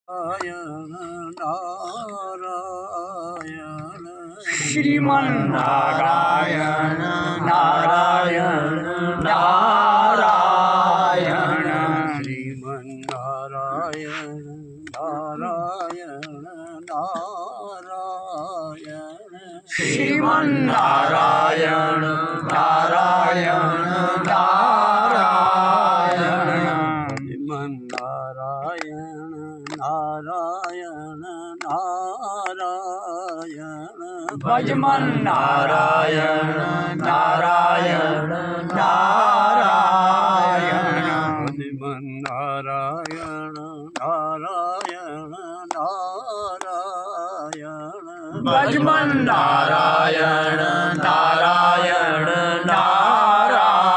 નારાયણ શ્રીમન નારાયણ નારાયણ નારાયણ શ્રીમન નારાયણ નારાયણ નારાયણ શ્રીમન નારાયણ નારાયણ નારાયણ શ્રીમન નારાયણ નારાયણ નારાયણ ભજમન નારાયણ નારાયણ નારાયણ શ્રીમન નારાયણ નારાયણ નારાયણ ભજમન નારાયણ નારાયણ નારાયણ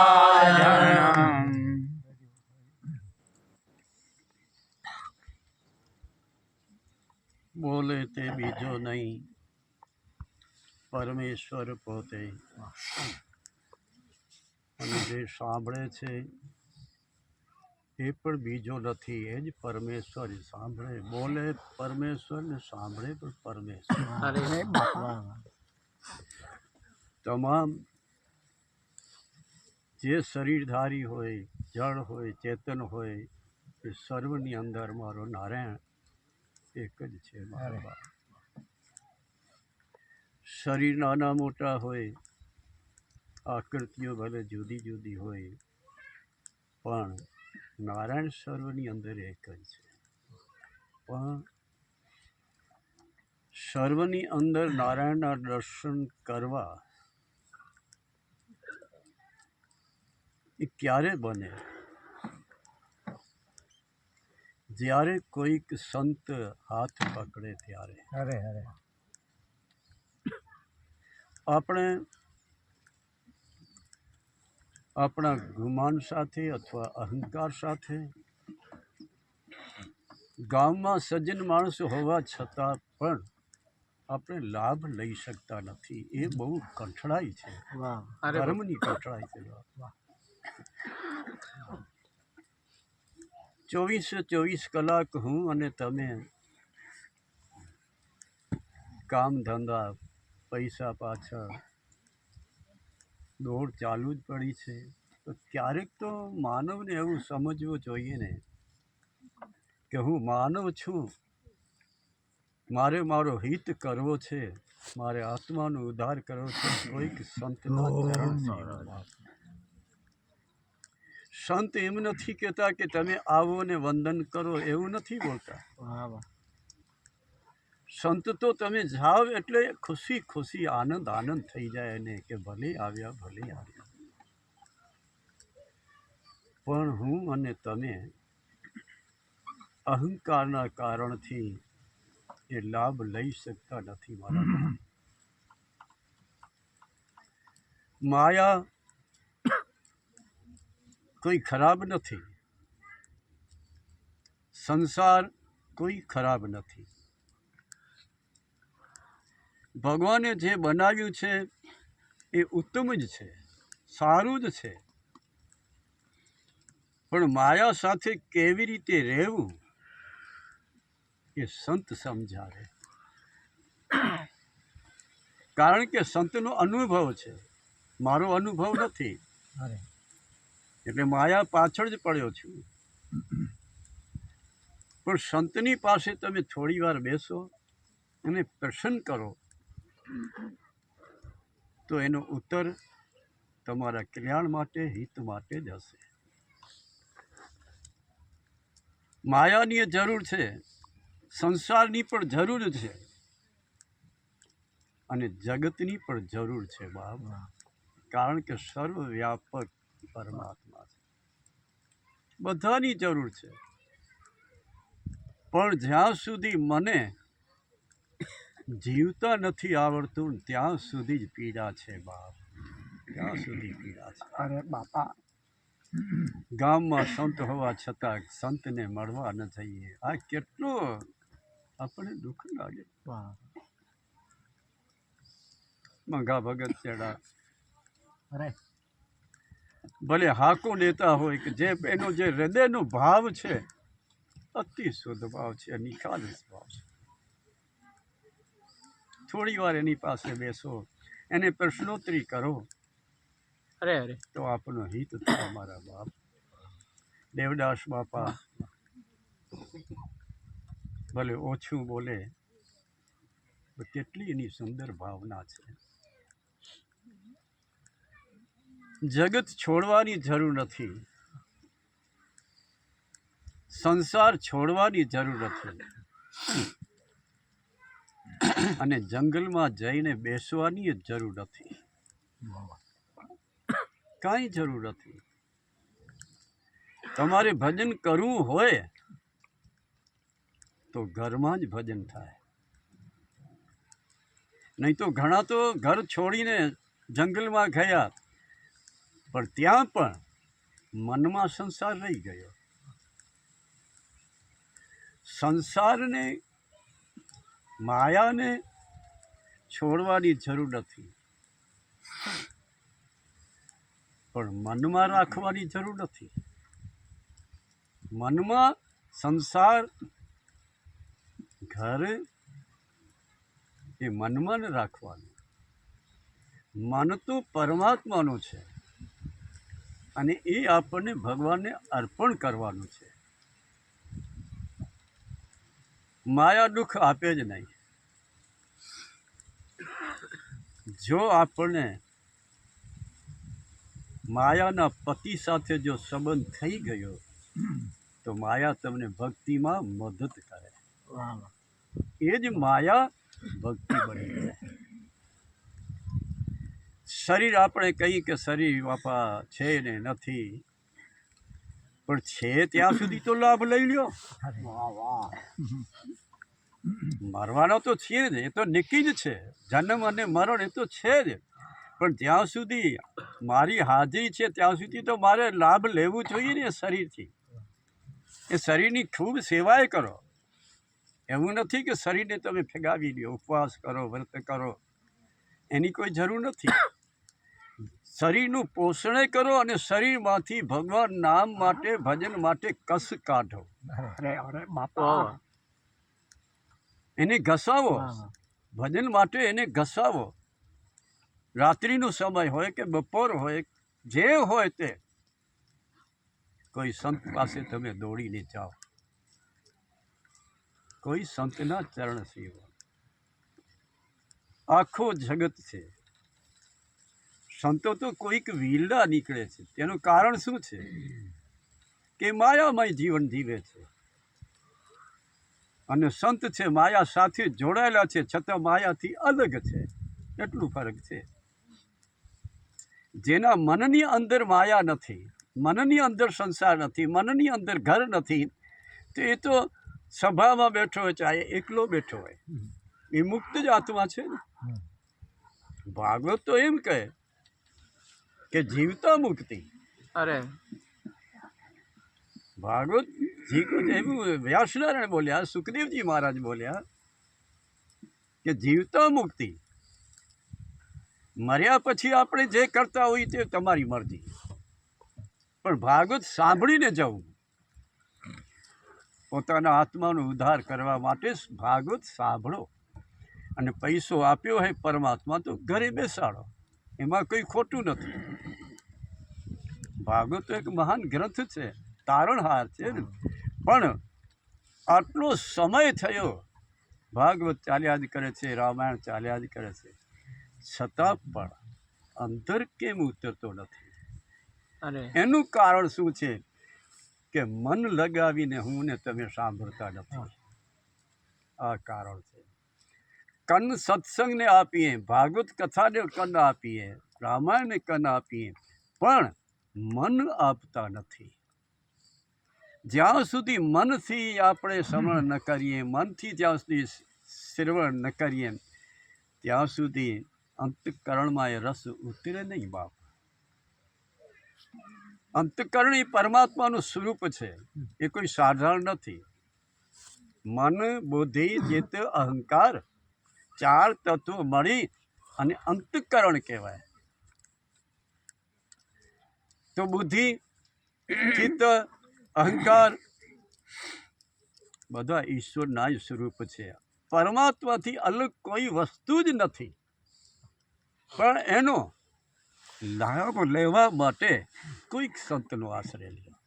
બોલે તે બીજો નહીં પરમેશ્વર પોતે અને જે સાંભળે છે એ પણ બીજો નથી, એ જ પરમેશ્વર સાંભળે બોલે પરમેશ્વર ને સાંભળે પણ પરમેશ્વર. તમામ જે શરીરધારી હોય, જળ હોય, ચેતન હોય, એ સર્વની અંદર મારો નારાયણ એક જ છે. મારો બાપ શરીર નાના મોટા હોય, આકૃતિઓ ભલે જુદી જુદી હોય, પણ નારાયણ સર્વની અંદર એક જ છે. પણ સર્વની અંદર નારાયણના દર્શન કરવા એ ક્યારે બને? જ્યારે કોઈક સંત હાથ પકડે ત્યારે. આપણે આપણા ગુમાન સાથે અથવા અહંકાર સાથે ગામમાં સજ્જન માણસો હોવા છતાં પણ આપણે લાભ લઈ શકતા નથી. એ બહુ કંઠળાઈ છે, કર્મની કંઠળાઈ છે. 24 કલાક હું અને તમે કામ ધંધા પૈસા પાછળ દોડ ચાલુ જ પડી છે. તો ક્યારેક તો માનવને એવું સમજવું જોઈએ ને કે હું માનવ છું, મારે મારો હિત કરવો છે, મારે આત્માનો ઉદ્ધાર કરવો છે. કોઈક સંતના ચરણ સેવા. સંત એમ નથી કહેતા કે તમે આવો ને વંદન કરો, એવું નથી બોલતા. સંત તો તમે જાઓ એટલે ખુશી ખુશી આનંદ આનંદ થઈ જાય એને કે ભલે આવ્યા ભલે આવ્યા. પણ હું અને તમે અહંકારના કારણથી એ લાભ લઈ શકતા નથી. મારા માયા કોઈ ખરાબ નથી, સંસાર કોઈ ખરાબ નથી. ભગવાને જે બનાવ્યું છે એ ઉત્તમ જ છે, સારું જ છે. પણ માયા સાથે કેવી રીતે રહેવું એ સંત સમજાવે. કારણ કે સંતનો અનુભવ છે, મારો અનુભવ નથી. એટલે માયા પાછળ જ પડ્યો છું. પણ સંતની પાસે તમે થોડી વાર બેસો અને પ્રસન્ન કરો તો એનો ઉત્તર તમારા કલ્યાણ માટે, હિત માટે જ હશે. માયાની જરૂર છે, સંસારની પણ જરૂર છે, અને જગતની પણ જરૂર છે બાપ. કારણ કે સર્વવ્યાપક પરમાત્મા છે, બધાની જરૂર છે. પણ જ્યાં સુધી મને જીવતા નથી આવડતું ત્યાં સુધી જ પીડા છે બાપ, ત્યાં સુધી પીડા છે. અરે બાપા, ગામમાં સંત હોવા છતાં સંતને મળવા ન જઈએ, આ કેટલું આપણને દુઃખ લાગે. મંગા ભગત ચેડા ભલે હાકો દેતા હોય કે જે એનો જે હૃદયનો ભાવ છે અતિ શુદ્ધ ભાવ છે, નિખાલસ ભાવ છે. થોડી વાર એની પાસે બેસો, એને પ્રશ્નોત્તરી કરો અરે અરે તો આપનો હિત થાય. મારા બાપ દેવદાસ બાપા ભલે ઓછું બોલે, તો કેટલી એની સુંદર ભાવના છે. જગત છોડવાની જરૂર નથી, સંસાર છોડવાની જરૂર નથી, અને જંગલમાં જઈને બેસવાની જરૂર નથી. કાંઈ જરૂર નથી. તમારે ભજન કરવું હોય તો ઘરમાં જ ભજન થાય. નહીં તો ઘણા તો ઘર છોડીને જંગલમાં ગયા, પણ ત્યાં પણ મનમાં સંસાર રહી ગયો. સંસારને, માયાને છોડવાની જરૂર નથી, પણ મનમાં રાખવાની જરૂર નથી. મનમાં સંસાર, ઘર એ મનમાં જ રાખવાનું. મન તો પરમાત્માનું છે, અને એ આપણને ભગવાનને અર્પણ કરવાનું છે. માયા દુઃખ આપે જ નહીં. જો આપણને માયાના પતિ સાથે જો સંબંધ થઈ ગયો, તો માયા તમને ભક્તિમાં મદદ કરે. એ જ માયા ભક્તિ બની જાય. શરીર આપણે કહીએ કે શરીર બાપા છે ને નથી, પણ છે ત્યાં સુધી તો લાભ લઈ લ્યો. મરવાનો તો છે જ, એ તો નિકી જ છે. જન્મ અને મરણ એ તો છે જ, પણ જ્યાં સુધી મારી હાજરી છે ત્યાં સુધી તો મારે લાભ લેવું જોઈએ ને. શરીરથી, એ શરીરની ખૂબ સેવાએ કરો. એવું નથી કે શરીરને તમે ફેગાવી લ્યો, ઉપવાસ કરો, વ્રત કરો, એની કોઈ જરૂર નથી. શરીરનું પોષણ કરો અને શરીરમાંથી ભગવાન નામ માટે, ભજન માટે કસ કાઢો. એને ઘસાવો, ભજન માટે એને ઘસાવો. રાત્રિનો સમય હોય કે બપોર હોય, જે હોય તે કોઈ સંત પાસે તમે દોડીને જાઓ, કોઈ સંતના ચરણ સેવો. આખો જગત છે. સંતો તો કોઈક વીરડા નીકળે છે. તેનું કારણ શું છે? કે માયામય જીવન જીવે છે. અને સંત છે માયા સાથે જોડાયેલા છે, છતાં માયાથી અલગ છે. એટલું ફરક છે. જેના મનની અંદર માયા નથી, મનની અંદર સંસાર નથી, મનની અંદર ઘર નથી, તો એ તો સભામાં બેઠો હોય, ચાહે એકલો બેઠો હોય, એ મુક્ત જ આત્મા છે ને. ભાગવત તો એમ કહે કે જીવતા મુક્તિ. અરે ભાગવત એવું વ્યાસનારાયણ બોલ્યા, સુખદેવજી મહારાજ બોલ્યા કે જીવતા મુક્તિ. મર્યા પછી આપણે જે કરતા હોઈએ તે તમારી મરજી, પણ ભાગવત સાંભળીને જવું. પોતાના આત્માનો ઉદ્ધાર કરવા માટે ભાગવત સાંભળો. અને પૈસો આપ્યો હોય પરમાત્મા તો ઘરે બેસાડો, એમાં કંઈ ખોટું નથી. ભાગવત તો એક મહાન ગ્રંથ છે, તારણહાર છે ને. પણ આટલો સમય થયો, ભાગવત ચાલ્યા જ કરે છે, રામાયણ ચાલ્યા જ કરે છે, છતાં પણ અંદર કેમ ઉતરતો નથી? અરે એનું કારણ શું છે? કે મન લગાવીને હું ને તમે સાંભળતા નથી. આ કારણ છે. કન સત્સંગને આપીએ, ભાગવત કથાને કન આપીએ, રામાયણને કન આપીએ, પણ મન આપતા નથી. જ્યાં સુધી મનથી આપણે શ્રવણ ન કરીએ, મનથી જ્યાં સુધી શ્રવણ ન કરીએ, ત્યાં સુધી અંતઃકરણમાં એ રસ ઉતરે નહીં બાપ. અંતઃકરણ એ પરમાત્માનું સ્વરૂપ છે, એ કોઈ સાધારણ નથી. મન, બુદ્ધિ, ચિત્ત, અહંકાર, ચાર તત્વો મળી અને અંતઃકરણ કહેવાય. તો બુદ્ધિ, ચિત્ત, અહંકાર બધા ઈશ્વરના જ સ્વરૂપ છે. પરમાત્માથી અલગ કોઈ વસ્તુ જ નથી, પણ એનો લાભ લેવા માટે કોઈક સંતનો આશ્રય લ્યો.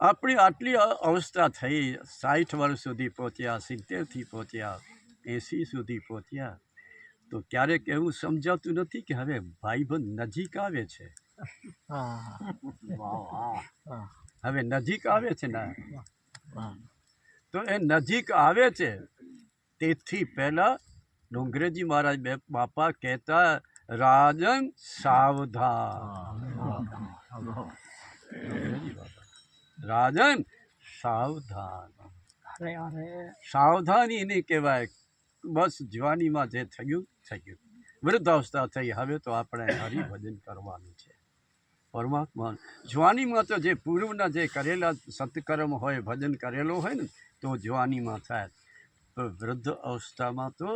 આપણી આટલી અવસ્થા થઈ, 60 વર્ષ સુધી પહોંચ્યા, 70થી પહોંચ્યા, 80 સુધી પહોંચ્યા, તો ક્યારેક એવું સમજાતું નથી કે હવે ભાઈબંધ નજીક આવે છે. હવે નજીક આવે છે ને, તો એ નજીક આવે છે તેથી પહેલા ડોંગરેજી મહારાજ બાપા કહેતા, રાજન સાવધાન. ડોંગરેજી બાપા, રાજન સાવધાન. સાવધાની નહીં કહેવાય, બસ જવાનીમાં જે થયું થયું, વૃદ્ધાવસ્થા થઈ, હવે તો આપણે હરિભજન કરવાનું છે. પરમાત્મા જવાનીમાં તો જે પૂર્વના જે કરેલા સત્કર્મ હોય, ભજન કરેલો હોય ને, તો જવાનીમાં થાય. તો વૃદ્ધ અવસ્થામાં તો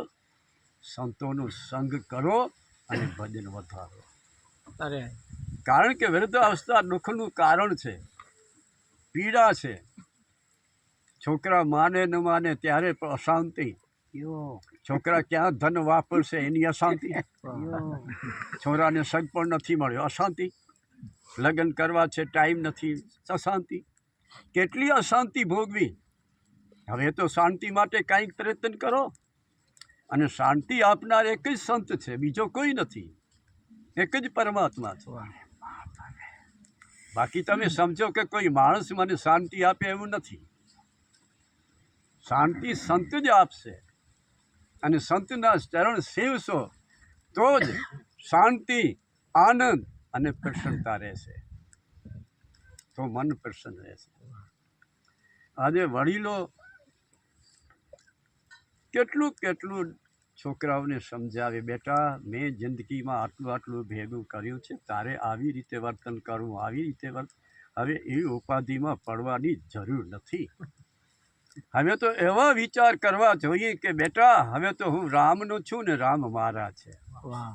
સંતોનો સંગ કરો અને ભજન વધારો. અરે કારણ કે વૃદ્ધ અવસ્થા દુઃખનું કારણ છે, પીડા છે. છોકરા માને ન માને ત્યારે પણ અશાંતિ. છોકરા ક્યાં ધન વાપરશે એની અશાંતિ. છોરાને સગ પણ નથી મળ્યો, અશાંતિ. લગ્ન કરવા છે, ટાઈમ નથી, અશાંતિ. કેટલી અશાંતિ ભોગવી. હવે તો શાંતિ માટે કાંઈક પ્રયત્ન કરો. અને શાંતિ આપનાર એક જ સંત છે, બીજો કોઈ નથી, એક જ પરમાત્મા છે. બાકી તમે સમજો કે કોઈ માણસ મને શાંતિ આપે એવું નથી. શાંતિ સંત જ આપશે, અને સંતના ચરણ સેવશો તો જ શાંતિ, આનંદ અને પ્રસન્નતા રહેશે, તો મન પ્રસન્ન રહેશે. આજે વડીલો કેટલું છોકરાઓને સમજાવે, બેટા મેં જિંદગીમાં આટલું ભેગું કર્યું છે, તારે આવી રીતે વર્તન કરવું, આવી રીતે હવે એ ઉપાધિમાં પડવાની જરૂર નથી. હવે તો એવા વિચાર કરવા જોઈએ કે બેટા હવે તો હું રામનો છું ને રામ મારા છે.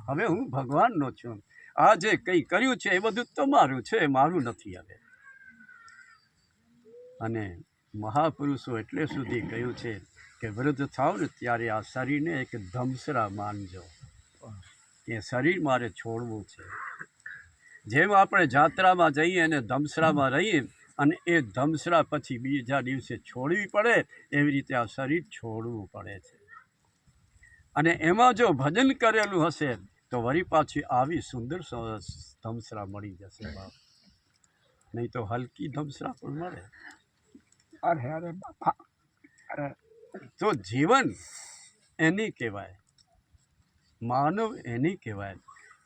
હવે હું ભગવાનનો છું. આ જે કંઈ કર્યું છે એ બધું તમારું છે, મારું નથી. હવે અને મહાપુરુષો એટલે સુધી કહ્યું છે કે વૃદ્ધ થાવ ને ત્યારે આ શરીરને એક ધમસરા માનજો, કે શરીર મારે છોડવું છે. જેમ આપણે જાત્રામાં જઈએ અને ધમસરામાં રહીએ અને એ ધમસરા પછી બીજા દિવસે છોડવી પડે, એવી રીતે આ શરીર છોડવું પડે છે. અને એમાં જો ભજન કરેલું હશે તો વળી પાછી આવી સુંદર ધમસરા મળી જશે. નહીં તો હલકી ધમસરા પણ મળે. તો જીવન એની કહેવાય, માનવ એની કહેવાય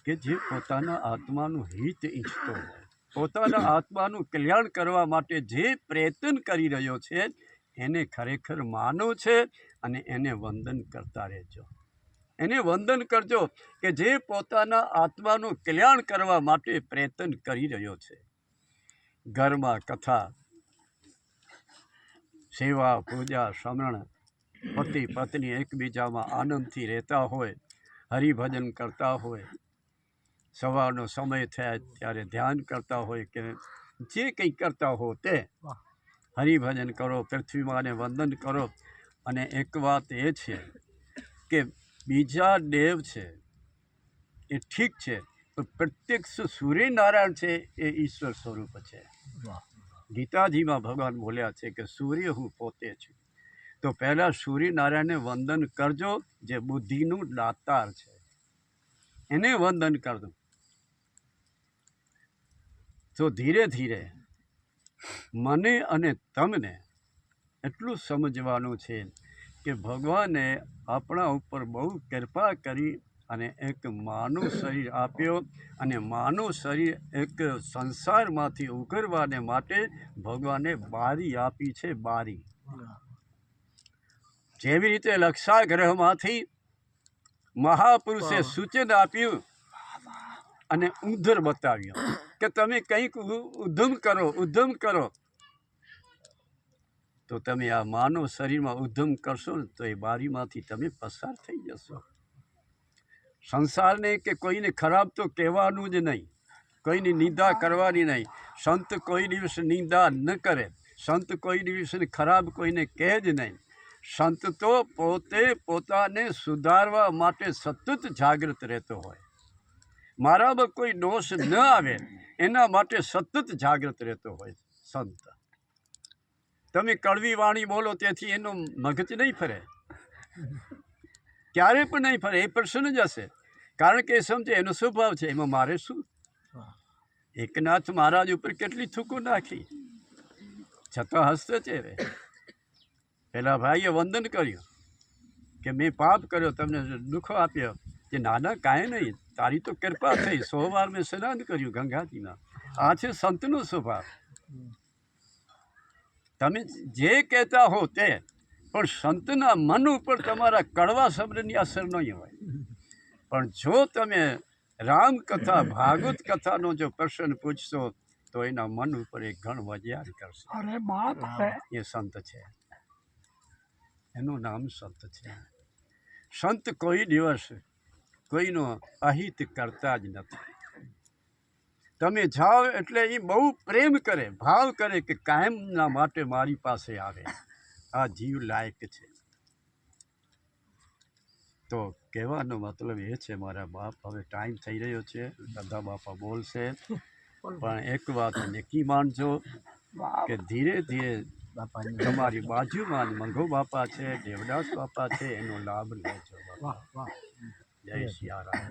કે જે પોતાના આત્માનું હિત ઈચ્છતો હોય, પોતાના આત્માનું કલ્યાણ કરવા માટે જે પ્રયત્ન કરી રહ્યો છે એને ખરેખર માનવ છે. અને એને વંદન કરતા રહેજો, એને વંદન કરજો કે જે પોતાના આત્માનું કલ્યાણ કરવા માટે પ્રયત્ન કરી રહ્યો છે. ઘરમાં કથા, સેવા, પૂજા, સ્મરણ, પતિ પત્ની એકબીજામાં આનંદથી રહેતા હોય, હરિભજન કરતા હોય, સવારનો સમય થાય ત્યારે ધ્યાન કરતા હોય, કે જે કંઈ કરતા હો તે હરિભજન કરો, પૃથ્વીમાને વંદન કરો. અને એક વાત એ છે કે બીજા દેવ છે એ ઠીક છે, પણ પ્રત્યક્ષ સૂર્યનારાયણ છે એ ઈશ્વર સ્વરૂપ છે. ગીતાજીમાં ભગવાન બોલ્યા છે કે સૂર્ય હું પોતે છું. તો પહેલાં સૂર્યનારાયણને વંદન કરજો, જે બુદ્ધિનું દાતાર છે, એને વંદન કરજો. તો ધીરે ધીરે મને અને તમને એટલું સમજવાનું છે કે ભગવાને આપણા ઉપર બહુ કૃપા કરી અને એક માનવ શરીર આપ્યો. અને માનવ શરીર એક સંસારમાંથી ઉઘરવાને માટે ભગવાને બારી આપી છે, બારી. જેવી રીતે લક્ષાગ્રહમાંથી મહાપુરુષે સૂચન આપ્યું અને ઉધર બતાવ્યો કે તમે કંઈક ઉદ્યમ કરો, તો તમે આ માનવ શરીરમાં ઉદ્યમ કરશો ને તો એ બારીમાંથી તમે પસાર થઈ જશો. સંસારને કે કોઈને ખરાબ તો કહેવાનું જ નહીં, કોઈની નિંદા કરવાની નહીં. સંત કોઈ દિવસ નિંદા ન કરે, સંત કોઈની વિશે ખરાબ કોઈને કહે જ નહીં. સંત તો પોતે પોતાને સુધારવા માટે સતત જાગૃત રહેતો હોય. મારામાં કોઈ દોષ ન આવે એના માટે સતત જાગૃત રહેતો હોય સંત. તમે કડવી વાણી બોલો તેથી એનો મગજ નહીં ફરે, ક્યારે પણ નહીં ફરે. એ પ્રસન્ન જ હશે, કારણ કે એ સમજે એનો સ્વભાવ છે, એમાં મારે શું. એકનાથ મહારાજ ઉપર કેટલી થૂકો નાખી, છતાં હસતો ચહેરે. પેલા ભાઈએ વંદન કર્યું કે મેં પાપ કર્યો, તમને દુઃખો આપ્યો. કે નાના કાંઈ નહીં, તારી તો કૃપા થઈ, 100 વાર મેં સ્નાન કર્યું ગંગાજીમાં. આ છે સંતનો સ્વભાવ. તમે જે કહેતા હો તે, પણ સંતના મન ઉપર તમારા કડવા શબ્દની અસર નહીં હોય. પણ જો તમે રામકથા ભાગવત કથાનો જો પ્રશ્ન પૂછશો તો એના મન ઉપર એક ઘણ વજ્યાર કરશે. એ સંત છે, એનું નામ સંત છે. સંત કોઈ દિવસ કોઈનો અહિત કરતા જ નથી. તમે જાઓ એટલે એ બહુ પ્રેમ કરે, ભાવ કરે કે કાયમના માટે મારી પાસે આવે, આ જીવ લાયક છે. તો કહેવાનો મતલબ એ છે મારા બાપ, હવે ટાઈમ થઈ રહ્યો છે, દાદા બાપા બોલશે, પણ એક વાત નક્કી માનજો કે ધીરે ધીરે તમારી બાજુમાં મંગો બાપા છે, દેવદાસ બાપા છે, એનો લાભ લેજો. જય સિયારામ.